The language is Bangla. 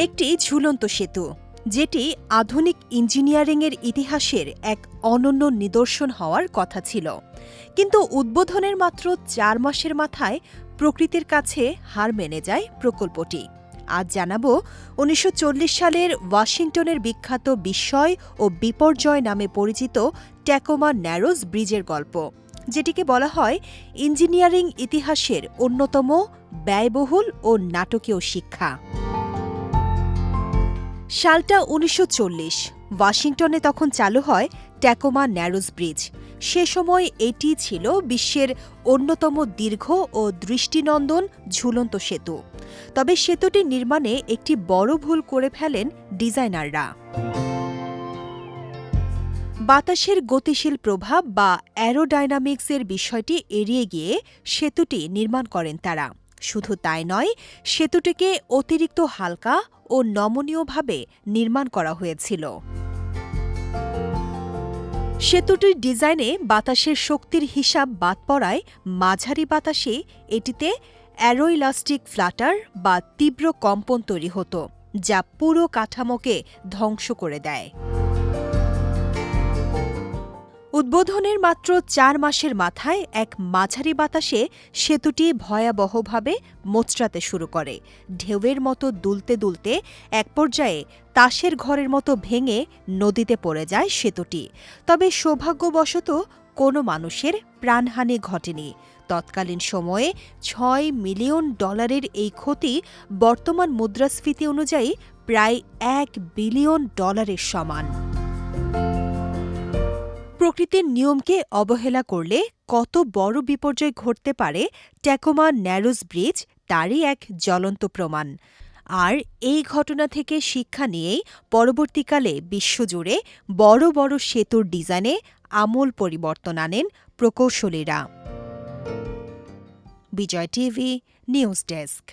একটি ঝুলন্ত সেতু, যেটি আধুনিক ইঞ্জিনিয়ারিংয়ের ইতিহাসের এক অনন্য নিদর্শন হওয়ার কথা ছিল। কিন্তু উদ্বোধনের মাত্র ৪ মাসের মাথায় প্রকৃতির কাছে হার মেনে যায় প্রকল্পটি। আজ জানাব ১৯৪০ সালের ওয়াশিংটনের বিখ্যাত বিস্ময় ও বিপর্যয় নামে পরিচিত ট্যাকোমা ন্যারোস ব্রিজের গল্প, যেটিকে বলা হয় ইঞ্জিনিয়ারিং ইতিহাসের অন্যতম ব্যয়বহুল ও নাটকীয় শিক্ষা। সালটা ১৯৪০। ওয়াশিংটনে তখন চালু হয় ট্যাকোমা ন্যারোস ব্রিজ। সে সময় এটি ছিল বিশ্বের অন্যতম দীর্ঘ ও দৃষ্টিনন্দন ঝুলন্ত সেতু। তবে সেতুটি নির্মাণে একটি বড় ভুল করে ফেলেন ডিজাইনাররা। বাতাসের গতিশীল প্রভাব বা অ্যারোডাইনামিক্সের বিষয়টি এড়িয়ে গিয়ে সেতুটি নির্মাণ করেন তারা। শুধু তাই নয়, সেতুটিকে অতিরিক্ত হালকা ও নমনীয়ভাবে নির্মাণ করা হয়েছিল। সেতুটির ডিজাইনে বাতাসের শক্তির হিসাব বাদ পড়ায় মাঝারি বাতাসে এটিতে অ্যারোইলাস্টিক ফ্লাটার বা তীব্র কম্পন তৈরি হতো, যা পুরো কাঠামোকে ধ্বংস করে দেয়। উদ্বোধনের মাত্র ৪ মাসের মাথায় এক মাঝারি বাতাসে সেতুটি ভয়াবহভাবে মোচড়াতে শুরু করে। ঢেউয়ের মতো দুলতে দুলতে এক পর্যায়ে তাসের ঘরের মতো ভেঙে নদীতে পড়ে যায় সেতুটি। তবে সৌভাগ্যবশত কোনো মানুষের প্রাণহানি ঘটেনি। তৎকালীন সময়ে $৬ মিলিয়ন এই ক্ষতি বর্তমান মুদ্রাস্ফীতি অনুযায়ী প্রায় $১ বিলিয়ন সমান। প্রকৃতির নিয়মকে অবহেলা করলে কত বড় বিপর্যয় ঘটতে পারে ট্যাকোমা ন্যারোস ব্রিজ তারই এক জ্বলন্ত প্রমাণ। আর এই ঘটনা থেকে শিক্ষা নিয়েই পরবর্তীকালে বিশ্বজুড়ে বড় বড় সেতুর ডিজাইনে আমূল পরিবর্তন আনেন প্রকৌশলীরা। বিজয় টিভি নিউজ ডেস্ক।